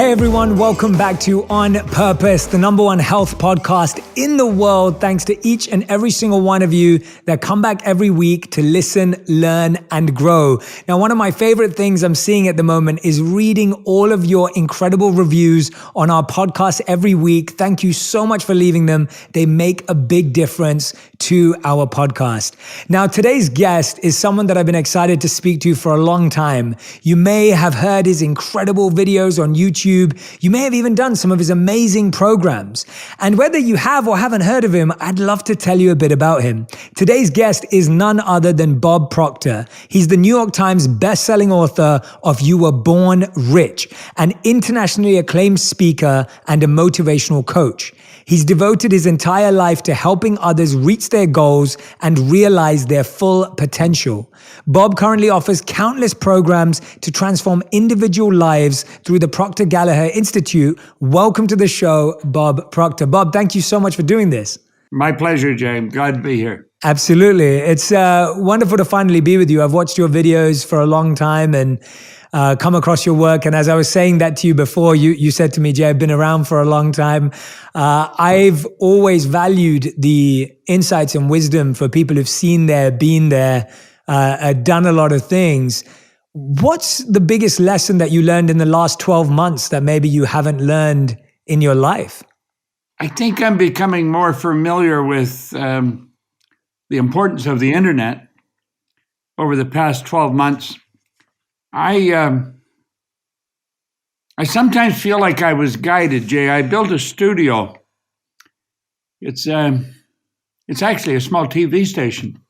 Hey everyone, welcome back to On Purpose, the #1 health podcast in the world. Thanks to each and every single one of you that come back every week to listen, learn, and grow. Now, one of my favorite things I'm seeing at the moment is reading all of your incredible reviews on our podcast every week. Thank you so much for leaving them. They make a big difference to our podcast. Now, today's guest is someone that I've been excited to speak to for a long time. You may have heard his incredible videos on YouTube. You may have even done some of his amazing programs. And whether you have or haven't heard of him, I'd love to tell you a bit about him. Today's guest is none other than Bob Proctor. He's the New York Times best-selling author of You Were Born Rich, an internationally acclaimed speaker and a motivational coach. He's devoted his entire life to helping others reach their goals and realize their full potential. Bob currently offers countless programs to transform individual lives through the Proctor Institute. Welcome to the show, Bob Proctor. Bob, thank you so much for doing this. My pleasure, James. Glad to be here. Absolutely. It's wonderful to finally be with you. I've watched your videos for a long time and come across your work. And as I was saying that to you before, you said to me, Jay, I've been around for a long time. I've always valued the insights and wisdom for people who've seen there, been there, done a lot of things. What's the biggest lesson that you learned in the last 12 months that maybe you haven't learned in your life? I think I'm becoming more familiar with the importance of the internet over the past 12 months. I sometimes feel like I was guided, Jay. I built a studio. It's actually a small TV station.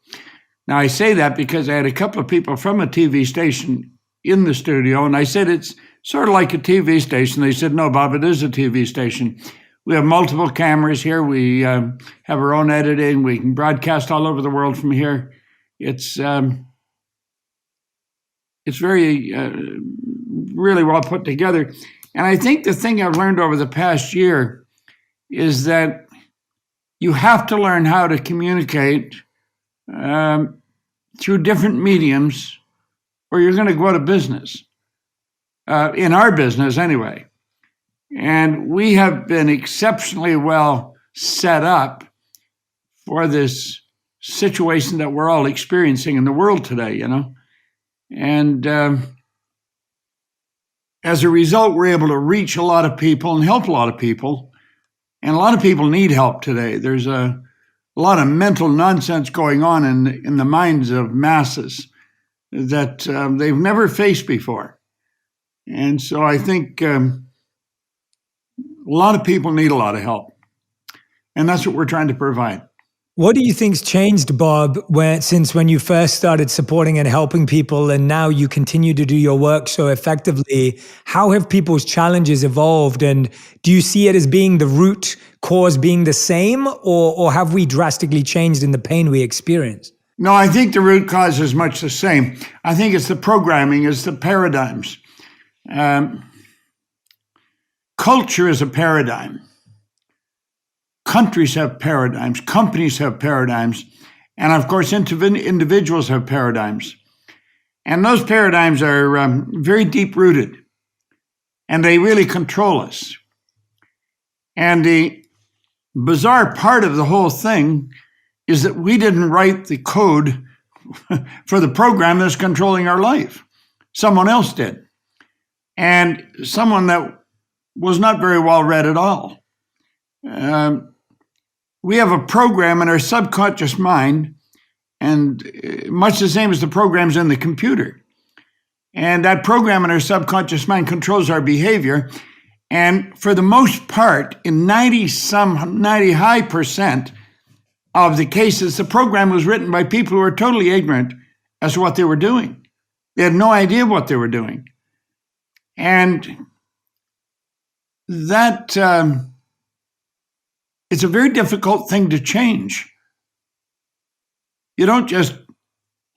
Now, I say that because I had a couple of people from a TV station in the studio, and I said, it's sort of like a TV station. They said, no, Bob, it is a TV station. We have multiple cameras here. We have our own editing. We can broadcast all over the world from here. It's very, really well put together. And I think the thing I've learned over the past year is that you have to learn how to communicate through different mediums, or you're going to go out of business, in our business anyway. And we have been exceptionally well set up for this situation that we're all experiencing in the world today, you know. And as a result, we're able to reach a lot of people and help a lot of people. And a lot of people need help today. There's a lot of mental nonsense going on in the minds of masses that they've never faced before. And so I think a lot of people need a lot of help. And that's what we're trying to provide. What do you think's changed, Bob, since when you first started supporting and helping people and now you continue to do your work so effectively? How have people's challenges evolved? And do you see it as being the root cause being the same, or have we drastically changed in the pain we experience? No, I think the root cause is much the same. I think it's the programming, it's the paradigms. Culture is a paradigm. Countries have paradigms, companies have paradigms, and of course, individuals have paradigms. And those paradigms are very deep-rooted, and they really control us. And the bizarre part of the whole thing is that we didn't write the code for the program that's controlling our life. Someone else did. And someone that was not very well read at all. We have a program in our subconscious mind, and much the same as the programs in the computer. And that program in our subconscious mind controls our behavior. And for the most part, in 90 high percent of the cases, the program was written by people who were totally ignorant as to what they were doing. They had no idea what they were doing. And that it's a very difficult thing to change. You don't just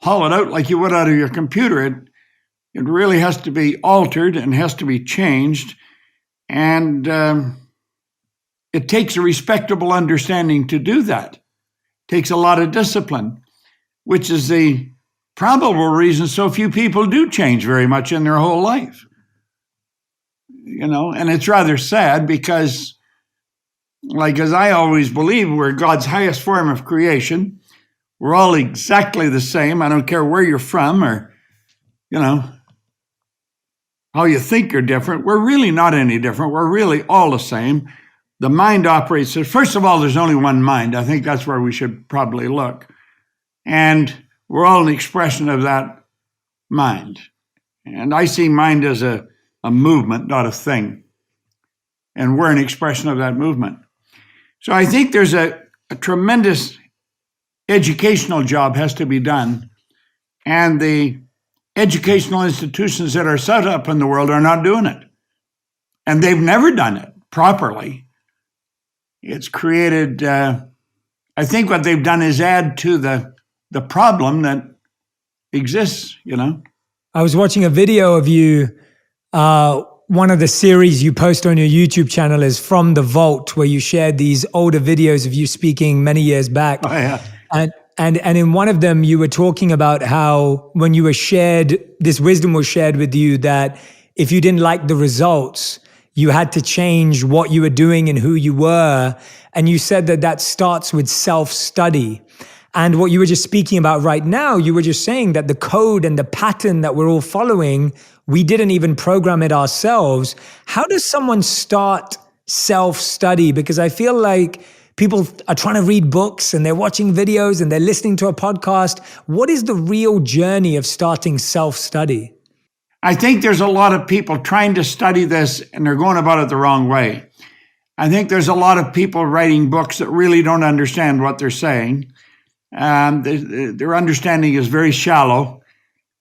haul it out like you would out of your computer. It really has to be altered and has to be changed. And it takes a respectable understanding to do that. It takes a lot of discipline, which is the probable reason so few people do change very much in their whole life. and it's rather sad because, like, as I always believe, we're God's highest form of creation. We're all exactly the same. I don't care where you're from or, how you think you're different. We're really not any different. We're really all the same. The mind operates. First of all, there's only one mind. I think that's where we should probably look. And we're all an expression of that mind. And I see mind as a movement, not a thing. And we're an expression of that movement. So I think there's a tremendous educational job has to be done. And the educational institutions that are set up in the world are not doing it. And they've never done it properly. It's created, I think what they've done is add to the problem that exists, I was watching a video of you. One of the series you post on your YouTube channel is From the Vault, where you shared these older videos of you speaking many years back. Oh, yeah. And in one of them, you were talking about how when you were shared, this wisdom was shared with you that if you didn't like the results, you had to change what you were doing and who you were. And you said that starts with self-study. And what you were just speaking about right now, you were just saying that the code and the pattern that we're all following, we didn't even program it ourselves. How does someone start self-study? Because I feel like people are trying to read books and they're watching videos and they're listening to a podcast. What is the real journey of starting self-study? I think there's a lot of people trying to study this and they're going about it the wrong way. I think there's a lot of people writing books that really don't understand what they're saying. Their understanding is very shallow.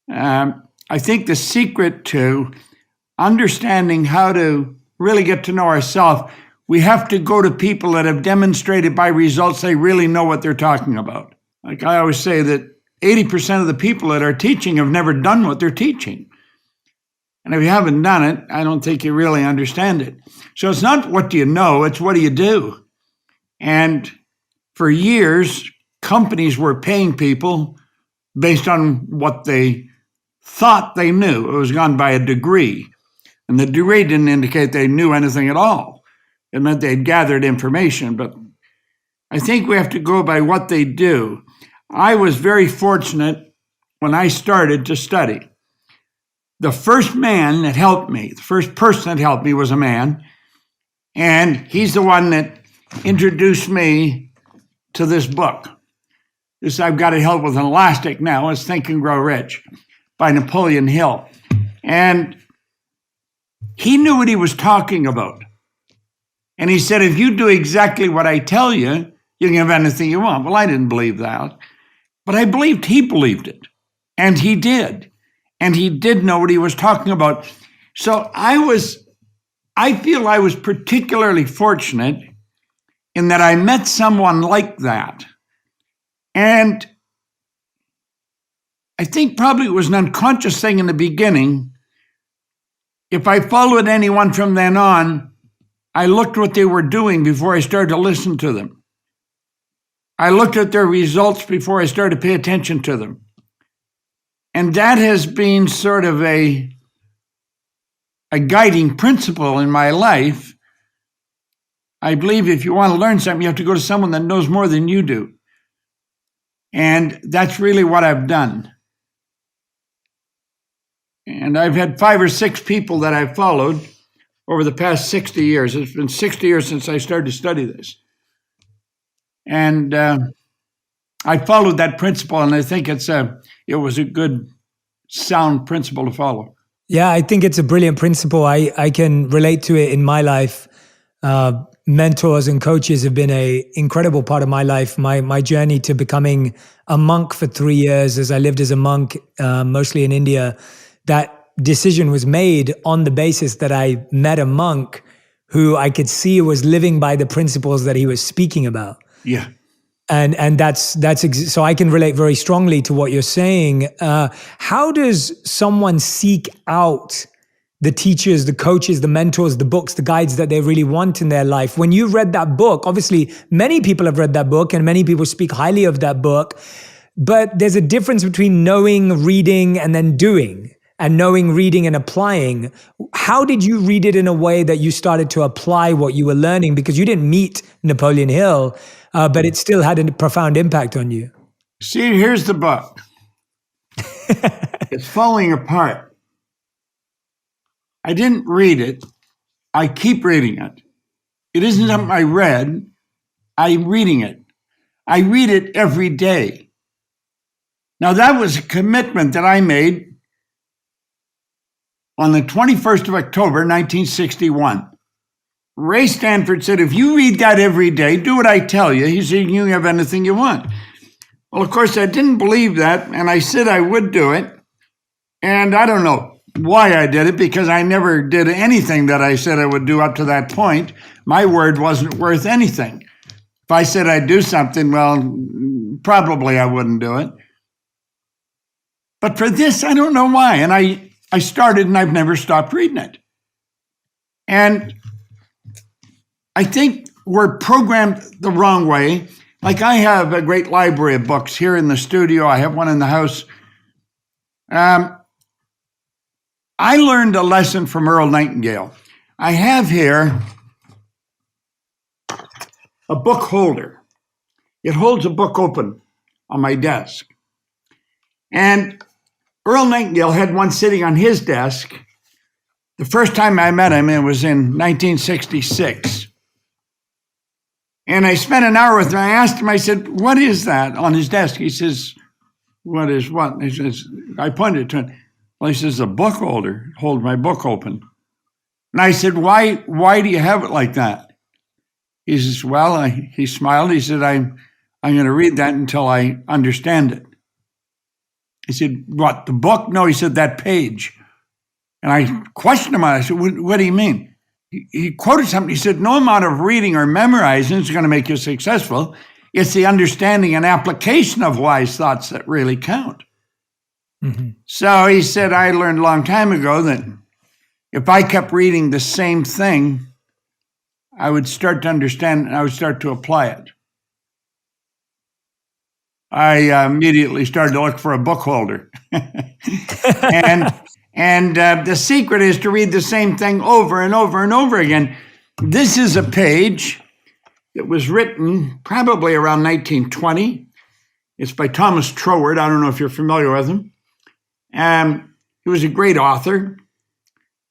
I think the secret to understanding how to really get to know ourselves, we have to go to people that have demonstrated by results they really know what they're talking about. Like I always say that 80% of the people that are teaching have never done what they're teaching. And if you haven't done it, I don't think you really understand it. So it's not what do you know, it's what do you do. And for years, companies were paying people based on what they thought they knew. It was gone by a degree. And the degree didn't indicate they knew anything at all. It meant they'd gathered information. But I think we have to go by what they do. I was very fortunate when I started to study. The first man that helped me, the first person that helped me was a man. And he's the one that introduced me to this book. This I've got it held with an elastic now. It's Think and Grow Rich by Napoleon Hill. And he knew what he was talking about. And he said, if you do exactly what I tell you, you can have anything you want. Well, I didn't believe that. But I believed he believed it. And he did. And he did know what he was talking about. So I feel I was particularly fortunate in that I met someone like that. And I think probably it was an unconscious thing in the beginning. If I followed anyone from then on, I looked what they were doing before I started to listen to them. I looked at their results before I started to pay attention to them. And that has been sort of a guiding principle in my life. I believe if you want to learn something, you have to go to someone that knows more than you do. And that's really what I've done. And I've had 5 or 6 people that I've followed over the past 60 years. It's been 60 years since I started to study this. And I followed that principle, and I think it was a good, sound principle to follow. Yeah, I think it's a brilliant principle. I can relate to it in my life. Mentors and coaches have been an incredible part of my life. My journey to becoming a monk for 3 years, as I lived as a monk, mostly in India, that decision was made on the basis that I met a monk who I could see was living by the principles that he was speaking about. Yeah. And so I can relate very strongly to what you're saying. How does someone seek out the teachers, the coaches, the mentors, the books, the guides that they really want in their life? When you read that book, obviously many people have read that book and many people speak highly of that book, but there's a difference between knowing, reading, and then doing. and knowing, reading, and applying. How did you read it in a way that you started to apply what you were learning? Because you didn't meet Napoleon Hill, but it still had a profound impact on you. See, here's the book. It's falling apart. I didn't read it. I keep reading it. It isn't something I read. I'm reading it. I read it every day. Now, that was a commitment that I made on the 21st of October, 1961. Ray Stanford said, if you read that every day, do what I tell you. He said, you can have anything you want. Well, of course, I didn't believe that, and I said I would do it. And I don't know why I did it, because I never did anything that I said I would do up to that point. My word wasn't worth anything. If I said I'd do something, well, probably I wouldn't do it. But for this, I don't know why. And I started, and I've never stopped reading it. And I think we're programmed the wrong way. Like, I have a great library of books here in the studio. I have one in the house. I learned a lesson from Earl Nightingale. I have here a book holder. It holds a book open on my desk. And Earl Nightingale had one sitting on his desk. The first time I met him, it was in 1966. And I spent an hour with him. I asked him, I said, what is that on his desk? He says, what is what? He says, I pointed to it. Well, he says, a book holder. Hold my book open. And I said, why do you have it like that? He says, well, he smiled. He said, I'm going to read that until I understand it. He said, what, the book? No, he said, that page. And I questioned him on it. I said, what do you mean? He quoted something. He said, no amount of reading or memorizing is going to make you successful. It's the understanding and application of wise thoughts that really count. Mm-hmm. So he said, I learned a long time ago that if I kept reading the same thing, I would start to understand and I would start to apply it. I immediately started to look for a book holder. And the secret is to read the same thing over and over and over again. This is a page that was written probably around 1920. It's by Thomas Troward. I don't know if you're familiar with him. He was a great author.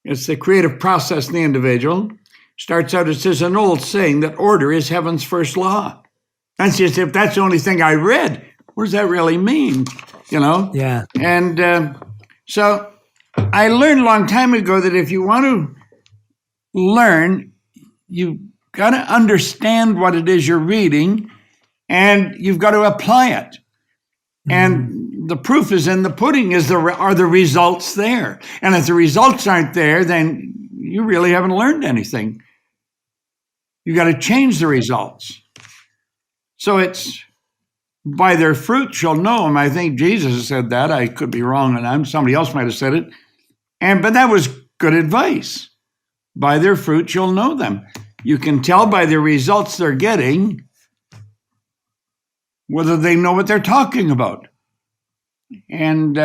It's the creative process in the individual. Starts out, it says, an old saying that order is heaven's first law. That's just, if that's the only thing I read, what does that really mean? You know? Yeah. And so I learned a long time ago that if you want to learn, you've got to understand what it is you're reading, and you've got to apply it. Mm-hmm. And the proof is in the pudding. Are the results there? And if the results aren't there, then you really haven't learned anything. You got to change the results. So it's by their fruit you'll know them. I think Jesus said that. I could be wrong on that. Somebody else might have said it. But that was good advice. By their fruit you'll know them. You can tell by the results they're getting whether they know what they're talking about. And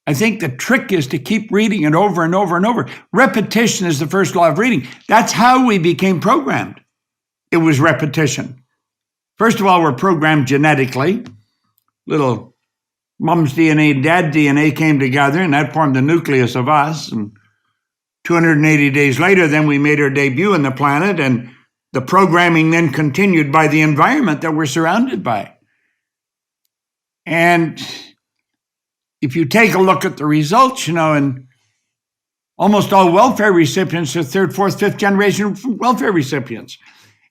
I think the trick is to keep reading it over and over and over. Repetition is the first law of reading. That's how we became programmed. It was repetition. First of all, we're programmed genetically. Little mom's DNA, dad DNA came together, and that formed the nucleus of us. And 280 days later, then we made our debut on the planet, and the programming then continued by the environment that we're surrounded by. And if you take a look at the results, and almost all welfare recipients are third, fourth, fifth generation welfare recipients.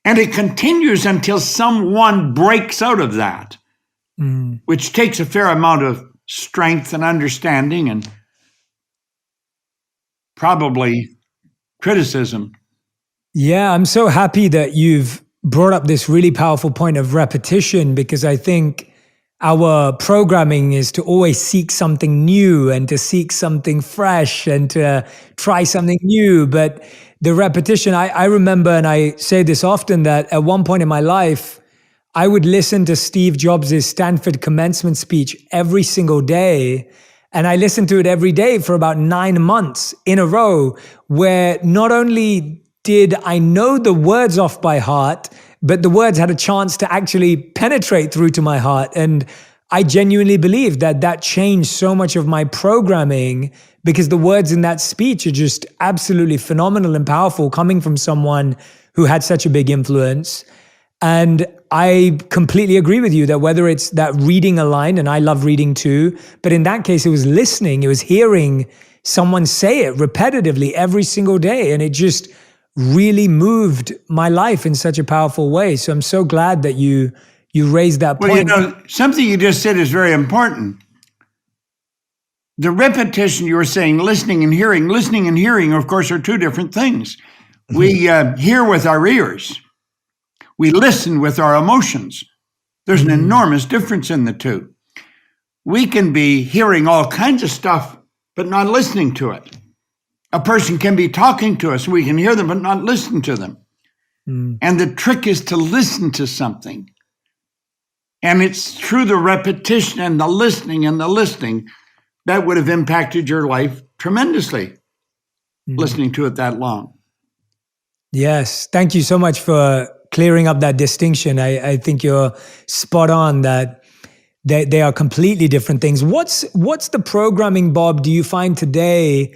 And it continues until someone breaks out of that, which takes a fair amount of strength and understanding and probably criticism. Yeah, I'm so happy that you've brought up this really powerful point of repetition, because I think our programming is to always seek something new and to seek something fresh and to try something new. But the repetition, I remember, and I say this often, that at one point in my life, I would listen to Steve Jobs' Stanford commencement speech every single day. And I listened to it every day for about 9 months in a row, where not only did I know the words off by heart, but the words had a chance to actually penetrate through to my heart. And I genuinely believe that that changed so much of my programming, because the words in that speech are just absolutely phenomenal and powerful, coming from someone who had such a big influence. And I completely agree with you that whether it's that reading a line, and I love reading too, but in that case, it was listening, it was hearing someone say it repetitively every single day. And it just really moved my life in such a powerful way. So I'm so glad that you raised that point. Well, something you just said is very important. The repetition you were saying, listening and hearing, of course, are two different things. We hear with our ears. We listen with our emotions. There's an enormous difference in the two. We can be hearing all kinds of stuff, but not listening to it. A person can be talking to us, we can hear them, but not listen to them. And the trick is to listen to something. And it's through the repetition and the listening that would have impacted your life tremendously, listening to it that long. Yes. Thank you so much for clearing up that distinction. I think you're spot on that they are completely different things. What's the programming, Bob, do you find today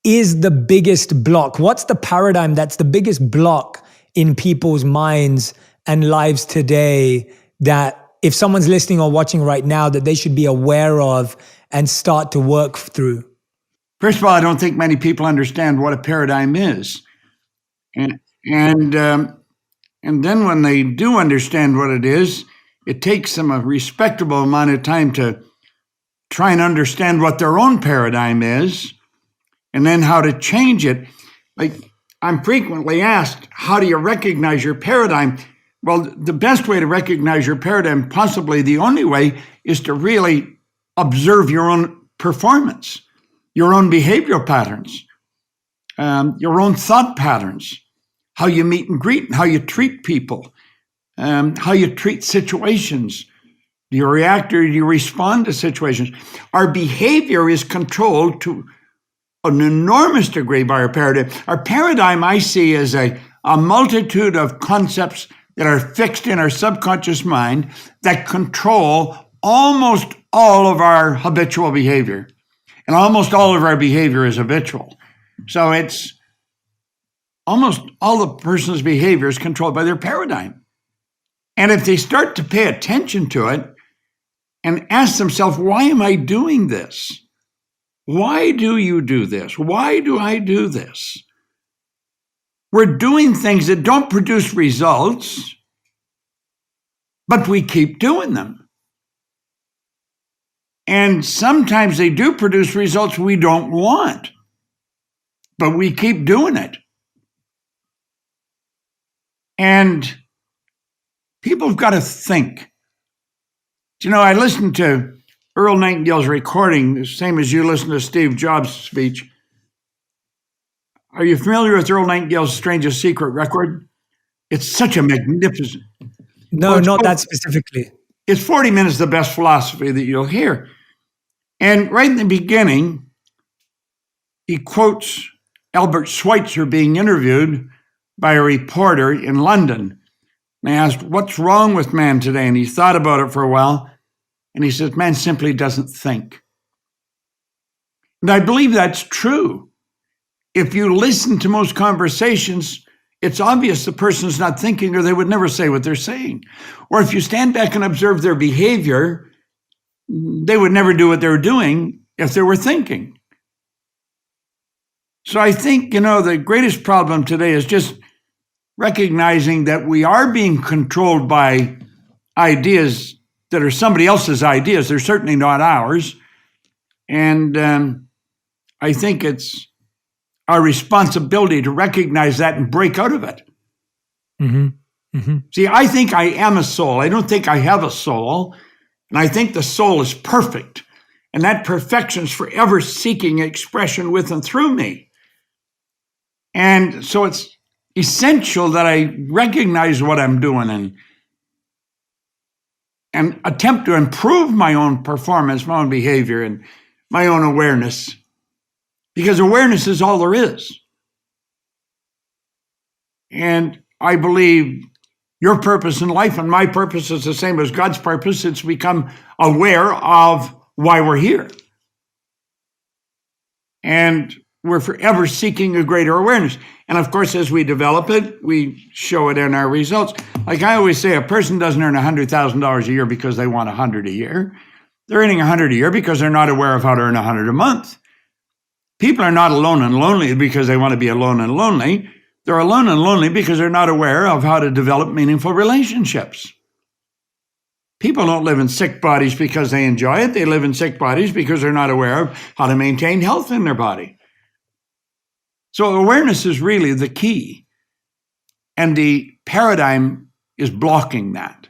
is the biggest block? What's the paradigm that's the biggest block in people's minds and lives today, that if someone's listening or watching right now, that they should be aware of and start to work through? First of all, I don't think many people understand what a paradigm is. And then when they do understand what it is, it takes them a respectable amount of time to try and understand what their own paradigm is, and then how to change it. Like, I'm frequently asked, how do you recognize your paradigm? Well, the best way to recognize your paradigm, possibly the only way, is to really observe your own performance, your own behavioral patterns, your own thought patterns, how you meet and greet, and how you treat people, how you treat situations. Do you react or do you respond to situations? Our behavior is controlled to an enormous degree by our paradigm. Our paradigm, I see, as a multitude of concepts that are fixed in our subconscious mind that control almost all of our habitual behavior. And almost all of our behavior is habitual. So it's almost all the person's behavior is controlled by their paradigm. And if they start to pay attention to it and ask themselves, why am I doing this? Why do you do this? Why do I do this? We're doing things that don't produce results, but we keep doing them. And sometimes they do produce results we don't want, but we keep doing it. And people have got to think. I listened to Earl Nightingale's recording, the same as you listen to Steve Jobs' speech. Are you familiar with Earl Nightingale's Strangest Secret record? It's such a magnificent. No, not that specifically. It's 40 minutes of the best philosophy that you'll hear. And right in the beginning, he quotes Albert Schweitzer being interviewed by a reporter in London. And they asked, what's wrong with man today? And he thought about it for a while. And he says, man simply doesn't think. And I believe that's true. If you listen to most conversations, it's obvious the person's not thinking, or they would never say what they're saying. Or if you stand back and observe their behavior, they would never do what they were doing if they were thinking. So I think, the greatest problem today is just recognizing that we are being controlled by ideas that are somebody else's ideas. They're certainly not ours. And I think it's our responsibility to recognize that and break out of it. See, I think I am a soul. I don't think I have a soul. And I think the soul is perfect. And that perfection is forever seeking expression with and through me. And so it's essential that I recognize what I'm doing and attempt to improve my own performance, my own behavior. And my own awareness, because awareness is all there is. And I believe your purpose in life and my purpose is the same as God's purpose. It's become aware of why we're here. And we're forever seeking a greater awareness. And of course, as we develop it, we show it in our results. Like I always say, a person doesn't earn $100,000 a year because they want 100 a year. They're earning 100 a year because they're not aware of how to earn 100 a month. People are not alone and lonely because they want to be alone and lonely. They're alone and lonely because they're not aware of how to develop meaningful relationships. People don't live in sick bodies because they enjoy it. They live in sick bodies because they're not aware of how to maintain health in their body. So awareness is really the key. And the paradigm is blocking that.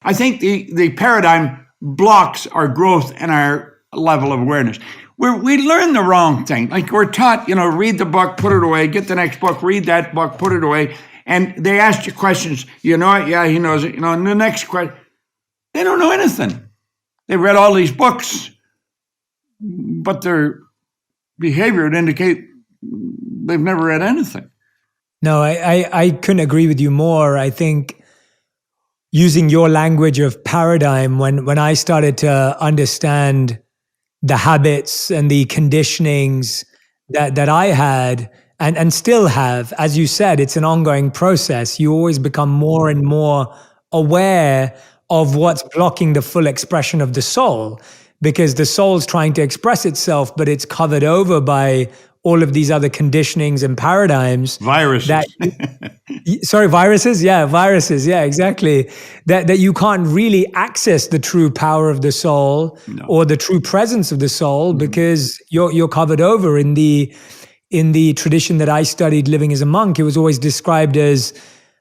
I think the paradigm blocks our growth and our level of awareness. We learn the wrong thing. Like we're taught, read the book, put it away, get the next book, read that book, put it away. And they ask you questions. You know it? Yeah, he knows it. And the next question, they don't know anything. They read all these books, but their behavior would indicate they've never read anything. No, I couldn't agree with you more. I think using your language of paradigm, when I started to understand the habits and the conditionings that I had and still have, as you said, it's an ongoing process. You always become more and more aware of what's blocking the full expression of the soul, because the soul's trying to express itself, but it's covered over by all of these other conditionings and paradigms. Viruses. Viruses? Yeah, viruses. Yeah, exactly. That you can't really access the true power of the soul or the true presence of the soul because you're covered over. In the tradition that I studied living as a monk, it was always described as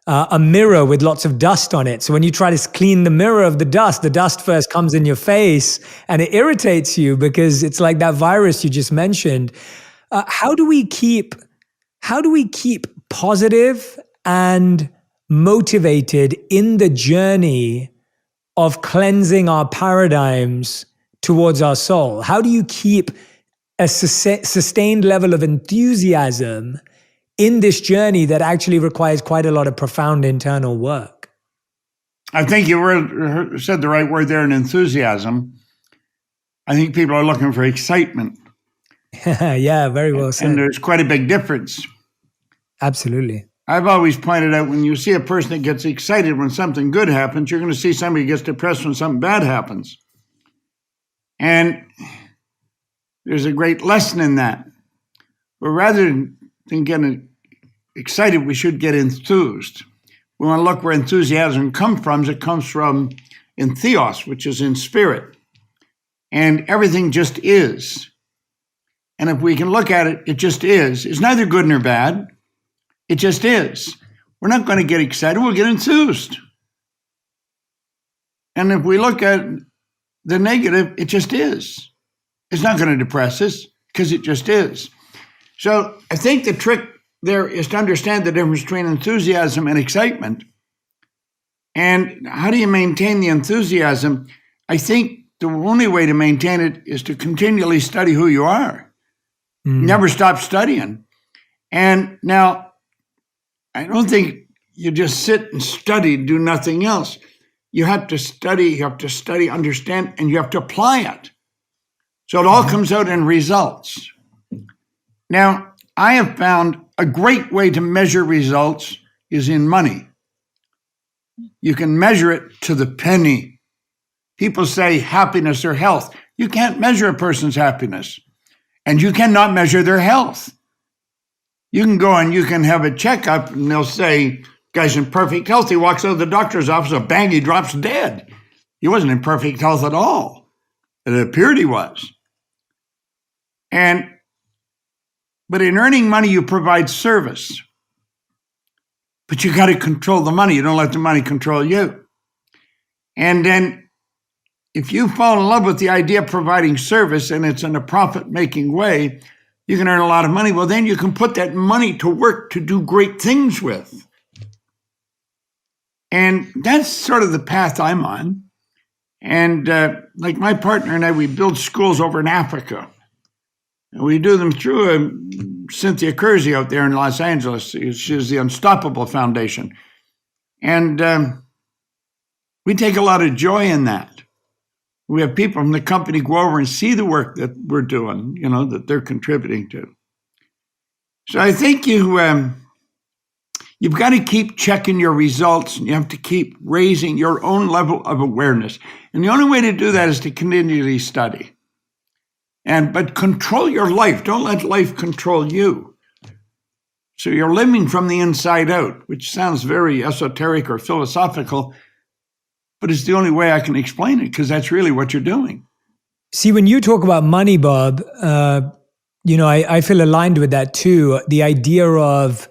a mirror with lots of dust on it. So when you try to clean the mirror of the dust first comes in your face and it irritates you because it's like that virus you just mentioned. How do we keep positive and motivated in the journey of cleansing our paradigms towards our soul? How do you keep a sustained level of enthusiasm in this journey that actually requires quite a lot of profound internal work? I think you said the right word there, in enthusiasm. I think people are looking for excitement. Yeah, very well said. And there's quite a big difference. Absolutely. I've always pointed out, when you see a person that gets excited when something good happens, you're going to see somebody who gets depressed when something bad happens. And there's a great lesson in that. But rather than getting excited, we should get enthused. We want to look where enthusiasm comes from. It comes from in theos, which is in spirit. And everything just is. And if we can look at it, it just is. It's neither good nor bad. It just is. We're not going to get excited. We'll get enthused. And if we look at the negative, it just is. It's not going to depress us because it just is. So I think the trick there is to understand the difference between enthusiasm and excitement. And how do you maintain the enthusiasm? I think the only way to maintain it is to continually study who you are. Never stop studying. And now, I don't think you just sit and study, do nothing else. You have to study, understand, and you have to apply it. So it all comes out in results. Now, I have found a great way to measure results is in money. You can measure it to the penny. People say happiness or health. You can't measure a person's happiness. And you cannot measure their health. You can go and you can have a checkup and they'll say, guy's in perfect health. He walks out of the doctor's office, a bang, he drops dead. He wasn't in perfect health at all. It appeared he was. But in earning money, you provide service. But you got to control the money. You don't let the money control you. And then if you fall in love with the idea of providing service and it's in a profit-making way, you can earn a lot of money. Well, then you can put that money to work to do great things with. And that's sort of the path I'm on. And like my partner and I, we build schools over in Africa. And we do them through Cynthia Kersey out there in Los Angeles. She's the Unstoppable Foundation. And we take a lot of joy in that. We have people from the company go over and see the work that we're doing, that they're contributing to. So I think you've got to keep checking your results, and you have to keep raising your own level of awareness. And the only way to do that is to continually study. But control your life. Don't let life control you. So you're living from the inside out, which sounds very esoteric or philosophical, but it's the only way I can explain it, because that's really what you're doing. See, when you talk about money, Bob, I feel aligned with that too. The idea of,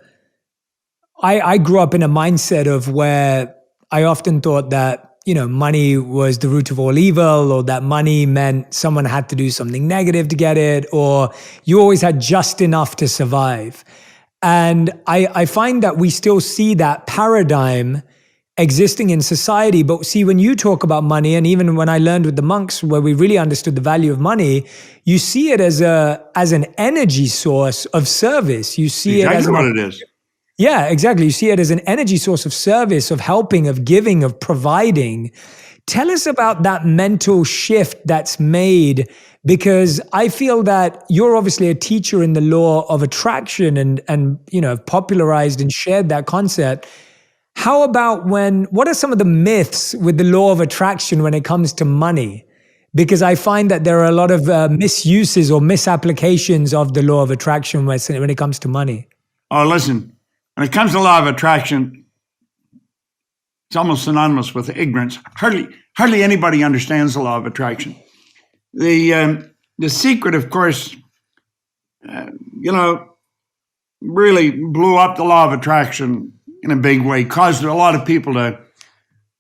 I grew up in a mindset of where I often thought that, money was the root of all evil, or that money meant someone had to do something negative to get it, or you always had just enough to survive. And I find that we still see that paradigm existing in society. But see, when you talk about money, and even when I learned with the monks where we really understood the value of money, you see it as an energy source of service. You see exactly it as what it is. Yeah, exactly. You see it as an energy source of service, of helping, of giving, of providing. Tell us about that mental shift that's made, because I feel that you're obviously a teacher in the law of attraction and popularized and shared that concept. How about what are some of the myths with the law of attraction when it comes to money? Because I find that there are a lot of misuses or misapplications of the law of attraction when it comes to money. Oh, listen, when it comes to law of attraction, it's almost synonymous with ignorance. Hardly anybody understands the law of attraction. The secret, of course, really blew up the law of attraction in a big way, caused a lot of people to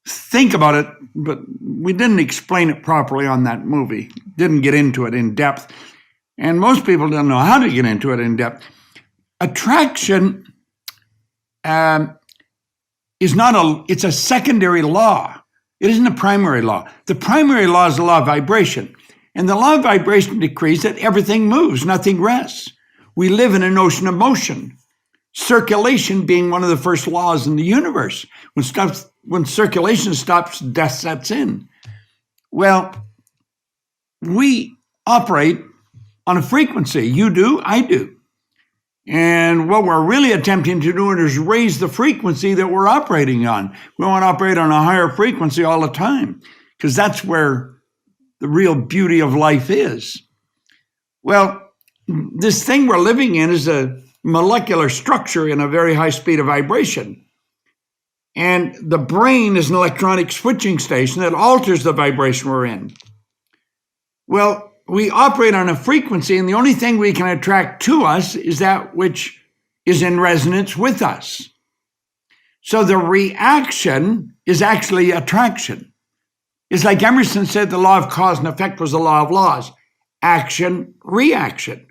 think about it, but we didn't explain it properly on that movie, didn't get into it in depth. And most people don't know how to get into it in depth. Attraction it's a secondary law. It isn't a primary law. The primary law is the law of vibration. And the law of vibration decrees that everything moves, nothing rests. We live in an ocean of motion. Circulation being one of the first laws in the universe. When circulation stops, death sets in. Well, we operate on a frequency. You do, I do. And what we're really attempting to do is raise the frequency that we're operating on. We want to operate on a higher frequency all the time, because that's where the real beauty of life is. Well, this thing we're living in is a molecular structure in a very high speed of vibration. And the brain is an electronic switching station that alters the vibration we're in. Well, we operate on a frequency, and the only thing we can attract to us is that which is in resonance with us. So the reaction is actually attraction. It's like Emerson said, the law of cause and effect was the law of laws. Action, reaction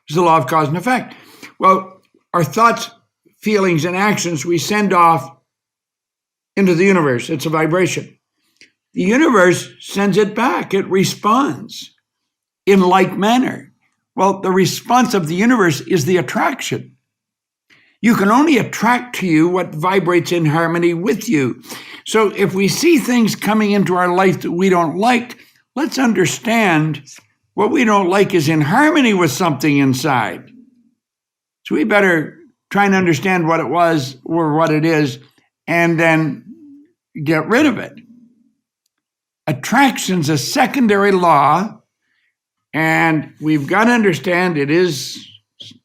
is the law of cause and effect. Well, our thoughts, feelings, and actions we send off into the universe. It's a vibration. The universe sends it back. It responds in like manner. Well, the response of the universe is the attraction. You can only attract to you what vibrates in harmony with you. So if we see things coming into our life that we don't like, let's understand what we don't like is in harmony with something inside. So we better try and understand what it was or what it is, and then get rid of it. Attraction's a secondary law, and we've got to understand it is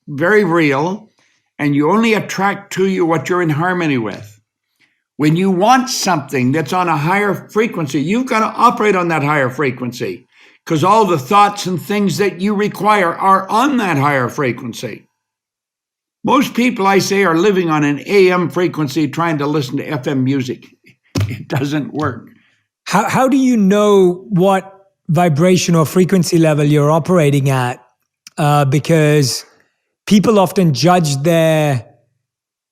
very real, and you only attract to you what you're in harmony with. When you want something that's on a higher frequency, you've got to operate on that higher frequency, because all the thoughts and things that you require are on that higher frequency. Most people, I say, are living on an AM frequency trying to listen to FM music. It doesn't work. How do you know what vibration or frequency level you're operating at? Because people often judge their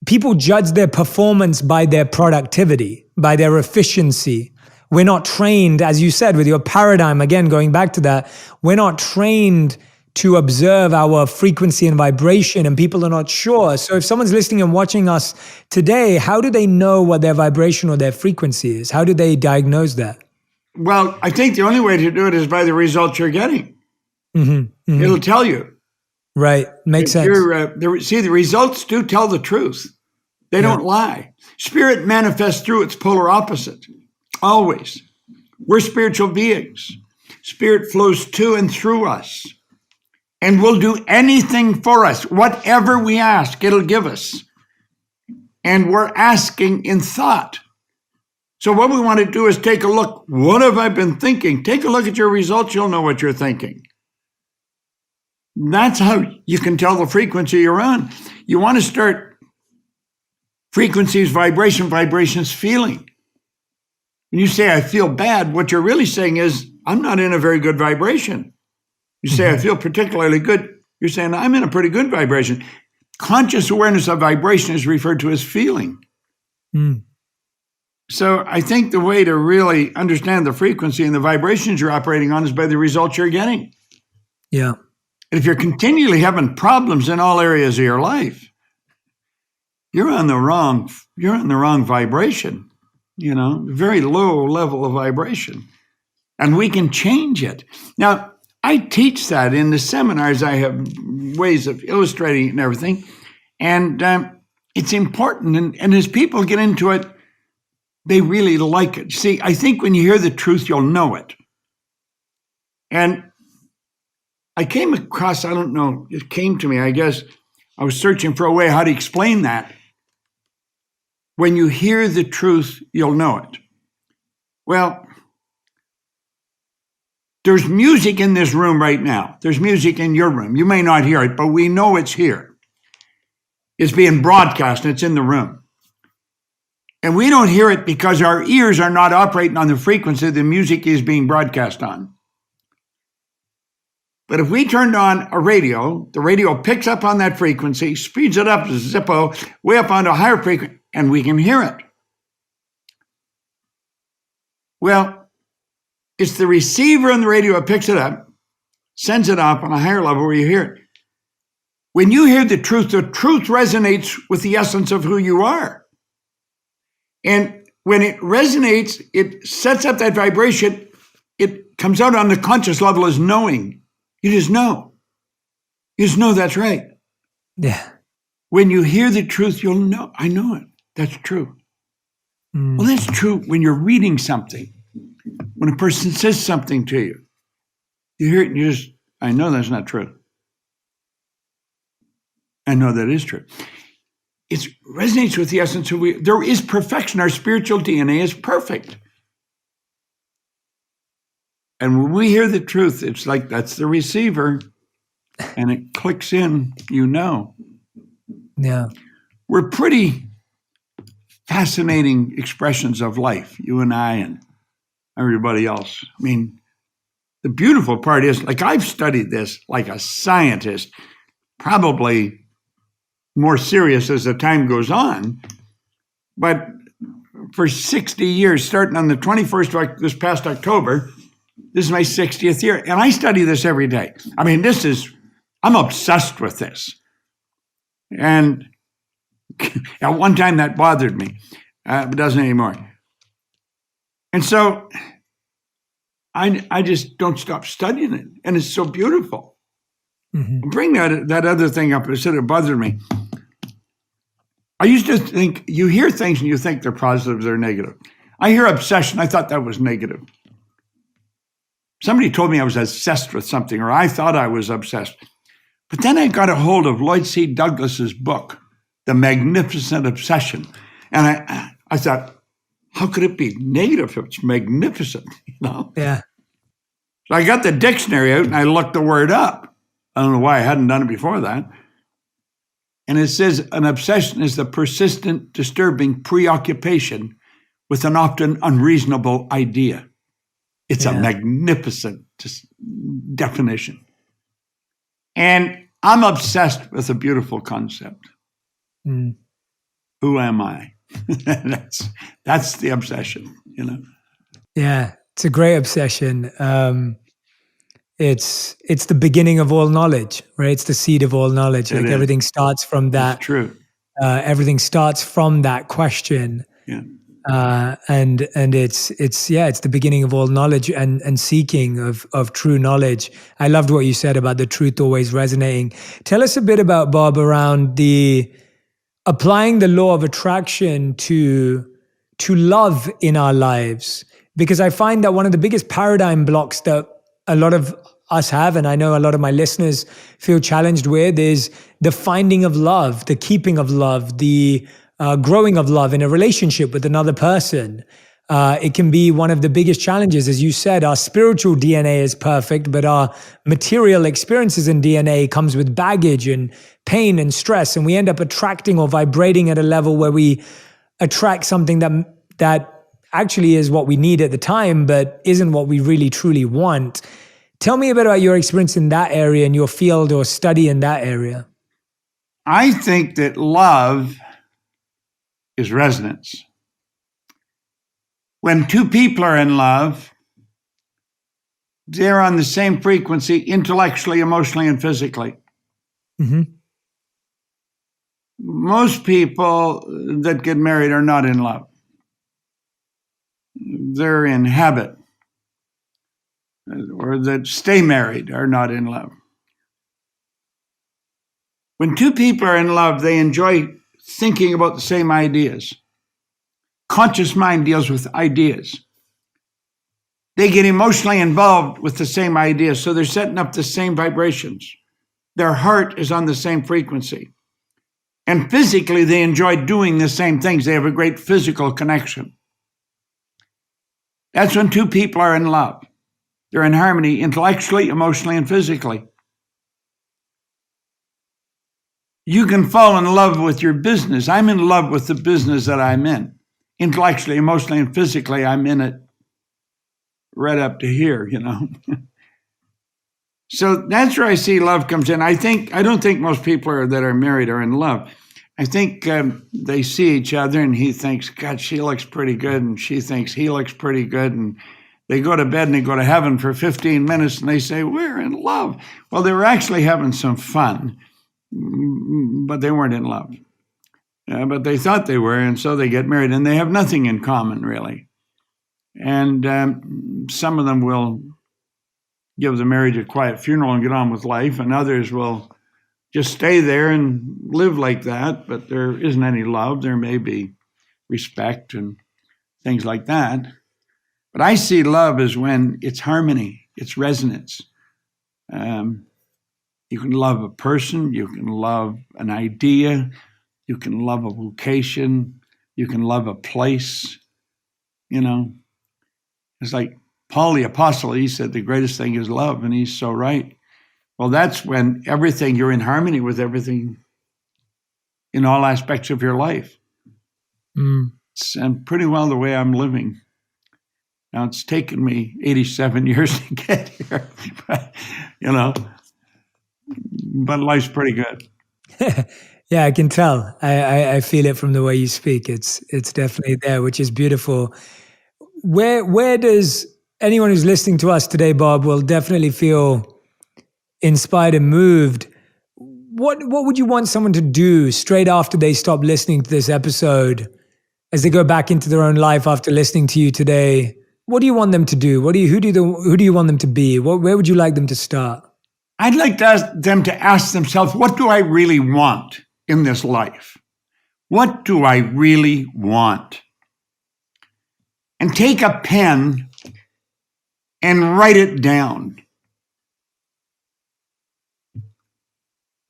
performance by their productivity, by their efficiency. We're not trained, as you said, with your paradigm, again, going back to that, we're not trained to observe our frequency and vibration, and people are not sure. So if someone's listening and watching us today, how do they know what their vibration or their frequency is? How do they diagnose that? Well, I think the only way to do it is by the results you're getting. Mm-hmm, mm-hmm. It'll tell you. Right. Makes sense. See, the results do tell the truth. They don't lie. Spirit manifests through its polar opposite, always. We're spiritual beings. Spirit flows to and through us and will do anything for us. Whatever we ask, it'll give us. And we're asking in thought. So what we want to do is take a look. What have I been thinking? Take a look at your results. You'll know what you're thinking. That's how you can tell the frequency you're on. You want to start frequencies, vibrations, feeling. When you say, I feel bad, what you're really saying is, I'm not in a very good vibration. You say, I feel particularly good. You're saying, I'm in a pretty good vibration. Conscious awareness of vibration is referred to as feeling. Mm. So I think the way to really understand the frequency and the vibrations you're operating on is by the results you're getting. Yeah. And if you're continually having problems in all areas of your life, you're on the wrong vibration, very low level of vibration. And we can change it. Now, I teach that in the seminars. I have ways of illustrating it and everything. And it's important. And as people get into it, they really like it. See, I think when you hear the truth, you'll know it. And I came across, I don't know, it came to me, I guess, I was searching for a way how to explain that. When you hear the truth, you'll know it. Well, there's music in this room right now. There's music in your room. You may not hear it, but we know it's here. It's being broadcast and it's in the room. And we don't hear it because our ears are not operating on the frequency the music is being broadcast on. But if we turned on a radio, the radio picks up on that frequency, speeds it up, zippo, way up onto a higher frequency, and we can hear it. Well, it's the receiver on the radio that picks it up, sends it up on a higher level where you hear it. When you hear the truth resonates with the essence of who you are. And when it resonates, it sets up that vibration. It comes out on the conscious level as knowing. You just know. You just know that's right. Yeah. When you hear the truth, you'll know. I know it. That's true. Mm. Well, that's true when you're reading something. When a person says something to you, you hear it and you just, I know that's not true. I know that is true. It resonates with the essence of there is perfection. Our spiritual DNA is perfect. And when we hear the truth, it's like that's the receiver and it clicks in, you know. Yeah. We're pretty fascinating expressions of life, you and I and everybody else. I mean, the beautiful part is, like, I've studied this like a scientist, probably more serious as the time goes on. But for 60 years, starting on the 21st of this past October, this is my 60th year, and I study this every day. I mean, I'm obsessed with this. And at one time that bothered me, but doesn't anymore. And so I just don't stop studying it, and it's so beautiful. Mm-hmm. Bring that other thing up. It said it bothered me. I used to think, you hear things and you think they're positive, they're negative. I hear obsession. I thought that was negative. Somebody told me I was obsessed with something, or I thought I was obsessed. But then I got a hold of Lloyd C. Douglas's book, The Magnificent Obsession. And I thought, how could it be negative if it's magnificent? Yeah. So I got the dictionary out and I looked the word up. I don't know why I hadn't done it before that. And it says an obsession is the persistent, disturbing preoccupation with an often unreasonable idea. It's a magnificent definition. And I'm obsessed with a beautiful concept. Mm. Who am I? That's the obsession, Yeah, it's a great obsession. It's the beginning of all knowledge, right? It's the seed of all knowledge. It Like is. everything starts from It's that. true. Everything starts from that question, Yeah. and it's the beginning of all knowledge and seeking of true knowledge. I loved what you said about the truth always resonating. Tell us a bit about, Bob, around the applying the law of attraction to love in our lives, because I find that one of the biggest paradigm blocks that a lot of us have, and I know a lot of my listeners feel challenged with, is the finding of love, the keeping of love, the growing of love in a relationship with another person. It can be one of the biggest challenges. As you said, our spiritual DNA is perfect, but our material experiences in DNA comes with baggage and pain and stress. And we end up attracting or vibrating at a level where we attract something that actually is what we need at the time, but isn't what we really truly want. Tell me a bit about your experience in that area, in your field or study in that area. I think that love is resonance. When two people are in love, they're on the same frequency intellectually, emotionally, and physically. Mm-hmm. Most people that get married are not in love. They're in habit, or that stay married are not in love. When two people are in love, they enjoy thinking about the same ideas. Conscious mind deals with ideas. They get emotionally involved with the same ideas, so they're setting up the same vibrations. Their heart is on the same frequency. And physically, they enjoy doing the same things. They have a great physical connection. That's when two people are in love. They're in harmony intellectually, emotionally, and physically. You can fall in love with your business. I'm in love with the business that I'm in. Intellectually, emotionally, and physically, I'm in it right up to here, So that's where I see love comes in. I don't think most people that are married are in love. I think they see each other and he thinks, God, she looks pretty good. And she thinks he looks pretty good. And they go to bed and they go to heaven for 15 minutes and they say, we're in love. Well, they were actually having some fun, but they weren't in love. But they thought they were. And so they get married and they have nothing in common, really. And some of them will give the marriage a quiet funeral and get on with life, and others will just stay there and live like that, but there isn't any love. There may be respect and things like that. But I see love as when it's harmony, it's resonance. You can love a person, you can love an idea, you can love a vocation, you can love a place. It's like Paul the Apostle, he said the greatest thing is love, and he's so right. Well, that's when you're in harmony with everything in all aspects of your life. It's pretty well the way I'm living. Now, it's taken me 87 years to get here, but life's pretty good. Yeah, I can tell. I feel it from the way you speak. It's definitely there, which is beautiful. Where does anyone who's listening to us today, Bob, will definitely feel inspired and moved? What would you want someone to do straight after they stop listening to this episode, as they go back into their own life after listening to you today? What do you want them to do? Who do you want them to be? Where would you like them to start? I'd like them to ask themselves, what do I really want in this life? What do I really want? And take a pen and write it down.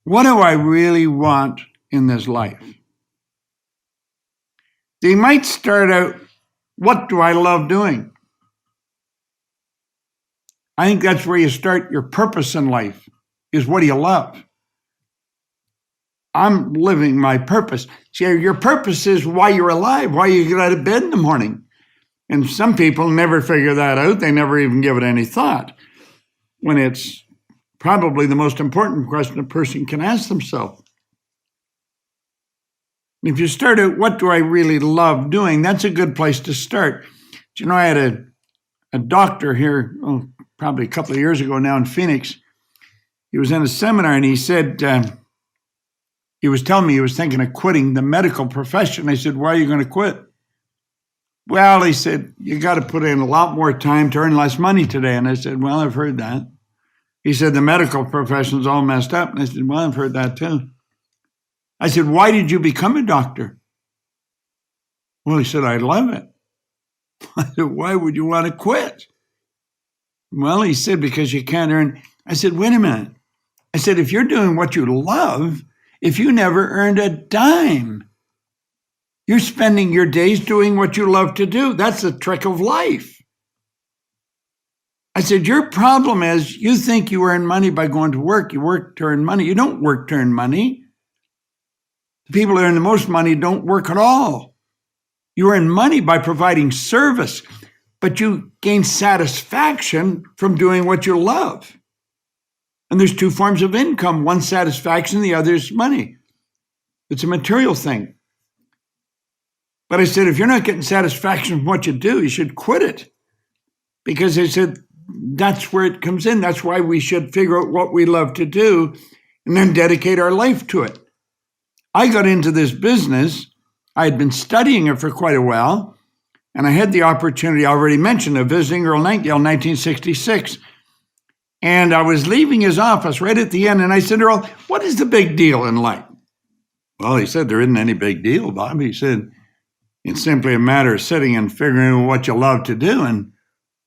What do I really want in this life? They might start out, what do I love doing? I think that's where you start your purpose in life, is what do you love? I'm living my purpose. See, your purpose is why you're alive, why you get out of bed in the morning. And some people never figure that out. They never even give it any thought, when it's probably the most important question a person can ask themselves. If you start out, what do I really love doing? That's a good place to start. I had a doctor here, probably a couple of years ago now in Phoenix. He was in a seminar and he said, he was telling me he was thinking of quitting the medical profession. I said, why are you going to quit? Well, he said, you got to put in a lot more time to earn less money today. And I said, well, I've heard that. He said, the medical profession's all messed up. And I said, well, I've heard that too. I said, why did you become a doctor? Well, he said, I love it. I said, why would you want to quit? Well, he said, because you can't earn. I said, wait a minute. I said, if you're doing what you love, if you never earned a dime, you're spending your days doing what you love to do. That's the trick of life. I said, your problem is you think you earn money by going to work. You work to earn money. You don't work to earn money. The people who earn the most money don't work at all. You earn money by providing service, but you gain satisfaction from doing what you love. And there's two forms of income. One's satisfaction, the other is money. It's a material thing. But I said, if you're not getting satisfaction from what you do, you should quit it. Because I said, that's where it comes in. That's why we should figure out what we love to do and then dedicate our life to it. I got into this business. I had been studying it for quite a while. And I had the opportunity, I already mentioned, of visiting Earl Nightingale in 1966. And I was leaving his office right at the end. And I said, Earl, what is the big deal in life? Well, he said, there isn't any big deal, Bob. He said, it's simply a matter of sitting and figuring out what you love to do and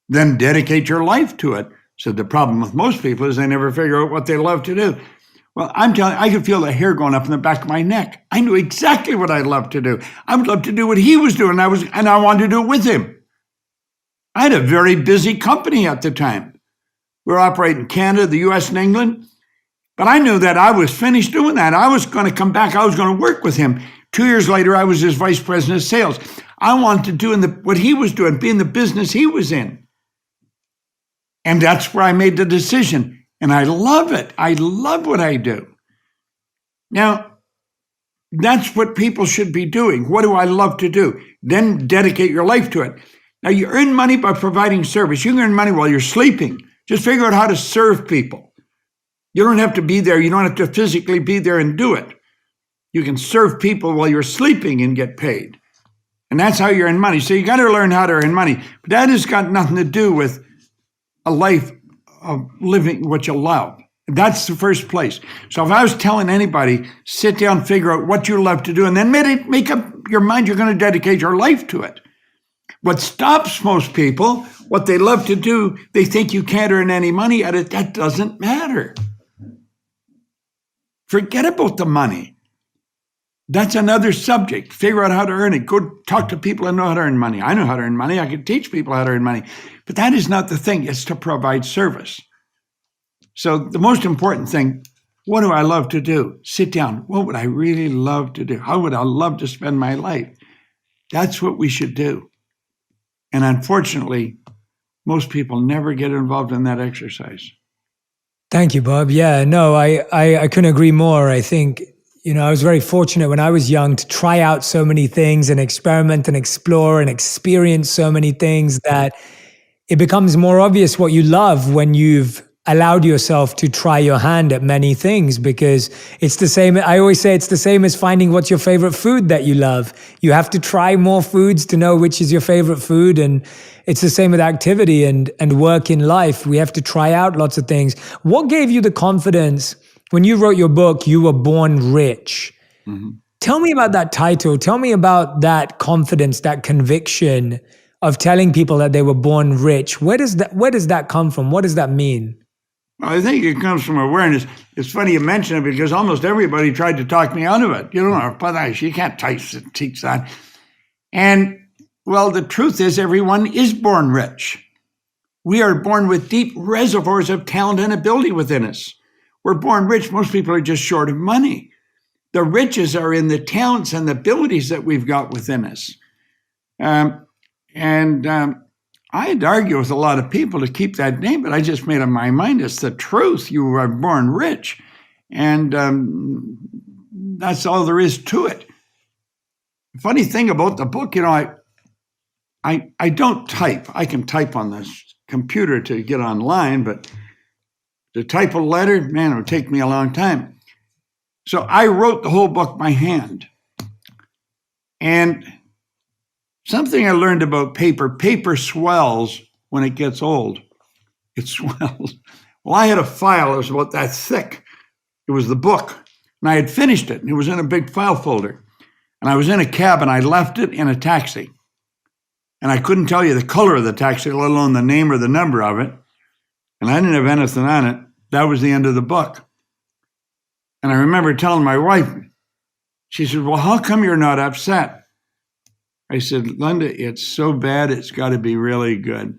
then dedicate your life to it. So the problem with most people is they never figure out what they love to do. Well, I'm telling you, I could feel the hair going up in the back of my neck. I knew exactly what I'd love to do. I would love to do what he was doing, and I wanted to do it with him. I had a very busy company at the time. We were operating in Canada, the US, and England. But I knew that I was finished doing that. I was going to come back. I was going to work with him. 2 years later, I was his vice president of sales. I wanted to do what he was doing, be in the business he was in. And that's where I made the decision. And I love it. I love what I do. Now, that's what people should be doing. What do I love to do? Then dedicate your life to it. Now, you earn money by providing service. You can earn money while you're sleeping. Just figure out how to serve people. You don't have to be there. You don't have to physically be there and do it. You can serve people while you're sleeping and get paid. And that's how you earn money. So you got to learn how to earn money. But that has got nothing to do with a life of living what you love. That's the first place. So if I was telling anybody, sit down, figure out what you love to do, and then make up your mind you're going to dedicate your life to it. What stops most people, what they love to do, they think you can't earn any money at it. That doesn't matter. Forget about the money. That's another subject. Figure out how to earn it. Go talk to people who know how to earn money. I know how to earn money. I can teach people how to earn money. But that is not the thing. It's to provide service. So the most important thing, what do I love to do? Sit down. What would I really love to do? How would I love to spend my life? That's what we should do. And unfortunately, most people never get involved in that exercise. Thank you, Bob. Yeah, no, I couldn't agree more. I think, I was very fortunate when I was young to try out so many things and experiment and explore and experience so many things that it becomes more obvious what you love when you've allowed yourself to try your hand at many things, because it's the same. I always say it's the same as finding what's your favorite food that you love. You have to try more foods to know which is your favorite food. And it's the same with activity and work in life. We have to try out lots of things. What gave you the confidence when you wrote your book, You Were Born Rich? Mm-hmm. Tell me about that title. Tell me about that confidence, that conviction of telling people that they were born rich. Where does that come from? What does that mean? I think it comes from awareness. It's funny you mention it because almost everybody tried to talk me out of it. But you can't teach that. And, well, the truth is everyone is born rich. We are born with deep reservoirs of talent and ability within us. We're born rich. Most people are just short of money. The riches are in the talents and the abilities that we've got within us. I'd argue with a lot of people to keep that name, but I just made up my mind. It's the truth. You were born rich. And that's all there is to it. The funny thing about the book, I don't type. I can type on this computer to get online, but to type a letter, man, it would take me a long time. So I wrote the whole book by hand. And something I learned about paper swells when it gets old. It swells. Well, I had a file that was about that thick. It was the book. And I had finished it. And it was in a big file folder. And I was in a cab and I left it in a taxi. And I couldn't tell you the color of the taxi, let alone the name or the number of it. And I didn't have anything on it. That was the end of the book. And I remember telling my wife, she said, well, how come you're not upset? I said, Linda, it's so bad, it's got to be really good.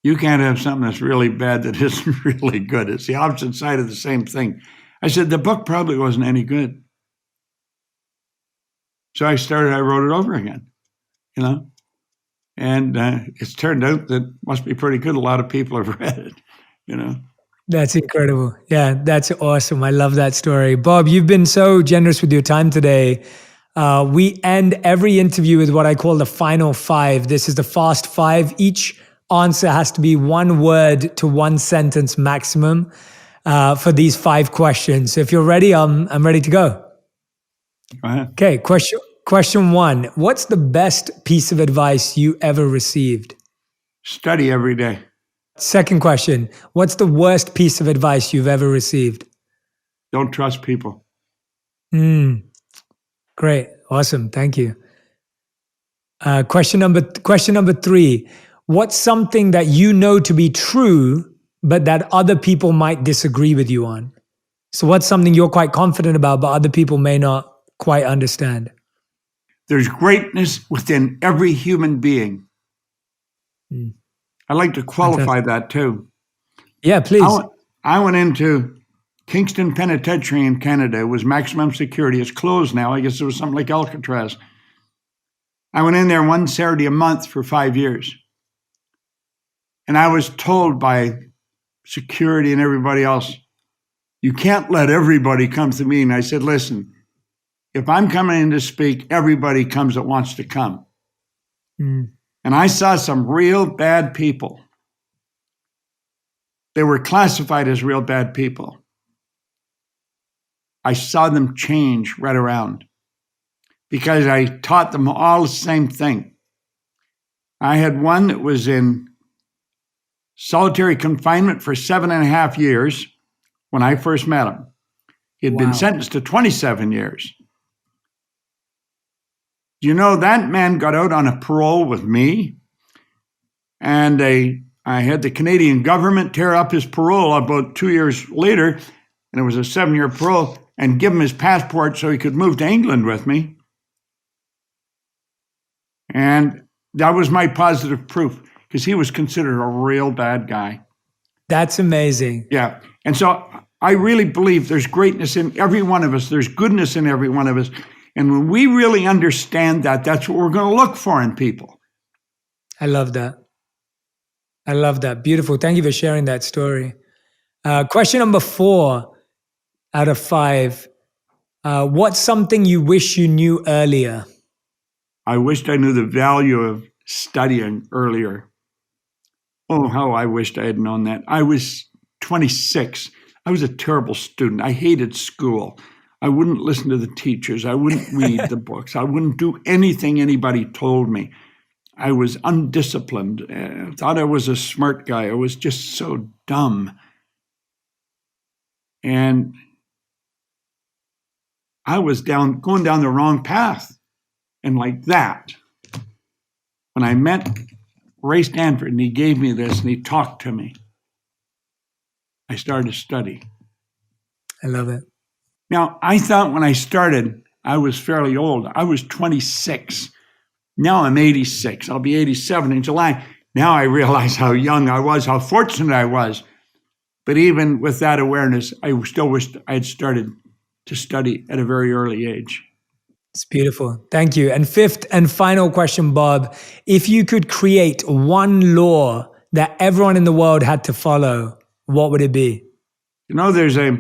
You can't have something that's really bad that isn't really good. It's the opposite side of the same thing. I said, the book probably wasn't any good. So I wrote it over again, And it's turned out that it must be pretty good. A lot of people have read it, That's incredible. Yeah, that's awesome. I love that story. Bob, you've been so generous with your time today. We end every interview with what I call the final five. This is the fast five. Each answer has to be one word to one sentence maximum for these 5 questions. So if you're ready, I'm ready to go. Go ahead. Okay, question 1. What's the best piece of advice you ever received? Study every day. Second question. What's the worst piece of advice you've ever received? Don't trust people. Great. Awesome. Thank you. Question number 3. What's something that you know to be true, but that other people might disagree with you on? So what's something you're quite confident about, but other people may not quite understand? There's greatness within every human being. I'd like to qualify that too. Yeah, please. I went into Kingston Penitentiary in Canada. It was maximum security. It's closed now. I guess it was something like Alcatraz. I went in there one Saturday a month for 5 years. And I was told by security and everybody else, you can't let everybody come to me. And I said, listen, if I'm coming in to speak, everybody comes that wants to come. And I saw some real bad people. They were classified as real bad people. I saw them change right around because I taught them all the same thing. I had one that was in solitary confinement for 7.5 years when I first met him. He had been sentenced to 27 years. You know, that man got out on a parole with me, and I had the Canadian government tear up his parole about 2 years later, and it was a 7-year parole, and give him his passport so he could move to England with me. And that was my positive proof, because he was considered a real bad guy. That's amazing. Yeah. And so I really believe there's greatness in every one of us. There's goodness in every one of us. And when we really understand that, that's what we're going to look for in people. I love that. I love that. Beautiful. Thank you for sharing that story. Question number 4 out of 5. What's something you wish you knew earlier? I wished I knew the value of studying earlier. Oh, how I wished I had known that. I was 26. I was a terrible student. I hated school. I wouldn't listen to the teachers. I wouldn't read the books. I wouldn't do anything anybody told me. I was undisciplined. I thought I was a smart guy. I was just so dumb. And I was going down the wrong path. And like that, when I met Ray Stanford and he gave me this and he talked to me, I started to study. I love it. Now, I thought when I started, I was fairly old. I was 26. Now I'm 86. I'll be 87 in July. Now I realize how young I was, how fortunate I was. But even with that awareness, I still wished I had started to study at a very early age. It's beautiful. Thank you. And 5th and final question, Bob. If you could create one law that everyone in the world had to follow, what would it be? You know, there's a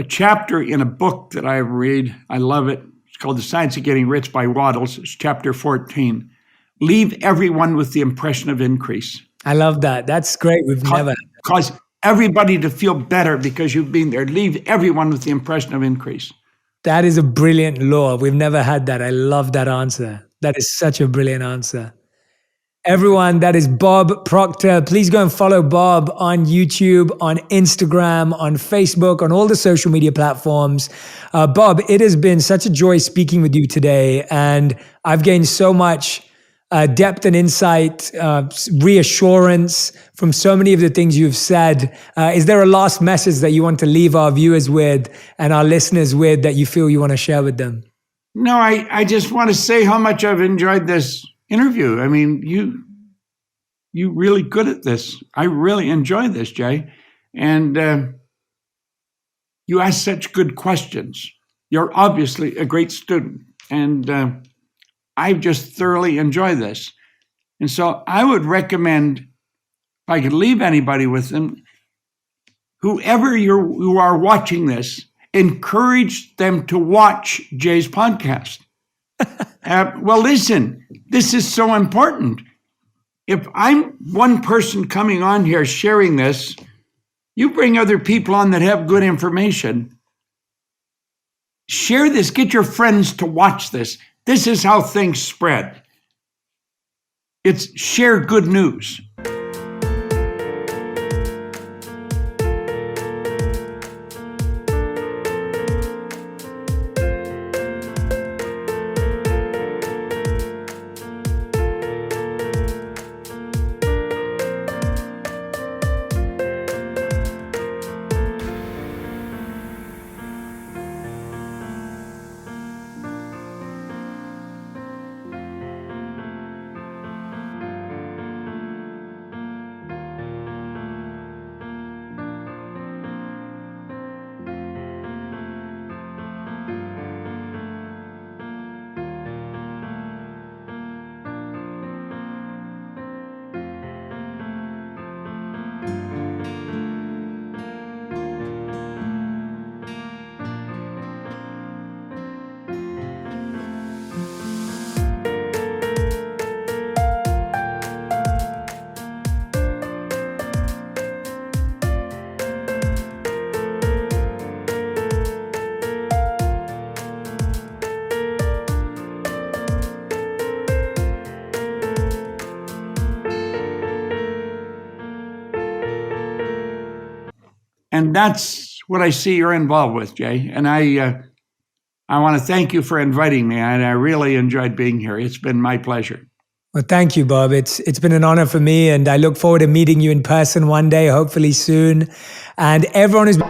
chapter in a book that I read. I love it. It's called The Science of Getting Rich by Waddles. It's chapter 14. leave everyone with the impression of increase. I love that. That's great. We've never. Cause everybody to feel better because you've been there. Leave everyone with the impression of increase. That is a brilliant law. We've never had that. I love that answer. That is such a brilliant answer. Everyone, that is Bob Proctor. Please go and follow Bob on YouTube, on Instagram, on Facebook, on all the social media platforms. Bob, it has been such a joy speaking with you today, and I've gained so much depth and insight, reassurance from so many of the things you've said. Is there a last message that you want to leave our viewers with and our listeners with that you feel you want to share with them? No, I just want to say how much I've enjoyed this interview. I mean, you really good at this. I really enjoy this, Jay. And you ask such good questions. You're obviously a great student. And I just thoroughly enjoy this. And so I would recommend, if I could leave anybody with them, whoever you are watching this, encourage them to watch Jay's podcast. Well, listen, this is so important. If I'm one person coming on here sharing this, you bring other people on that have good information. Share this, get your friends to watch this. This is how things spread. It's share good news. And that's what I see you're involved with, Jay. And I want to thank you for inviting me. And I really enjoyed being here. It's been my pleasure. Well, thank you, Bob. It's been an honor for me, and I look forward to meeting you in person one day, hopefully soon. And everyone who's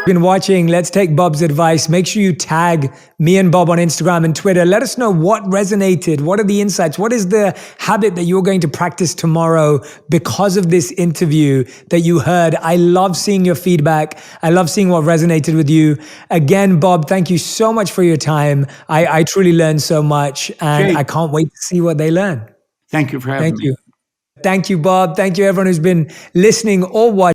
been watching, let's take Bob's advice. Make sure you tag me and Bob on Instagram and Twitter. Let us know what resonated. What are the insights? What is the habit that you're going to practice tomorrow because of this interview that you heard? I love seeing your feedback. I love seeing what resonated with you. Again, Bob, thank you so much for your time. I truly learned so much, and Jay, I can't wait to see what they learn. thank you for having me. Thank you. Thank you, Bob. Thank you, everyone who's been listening or watching.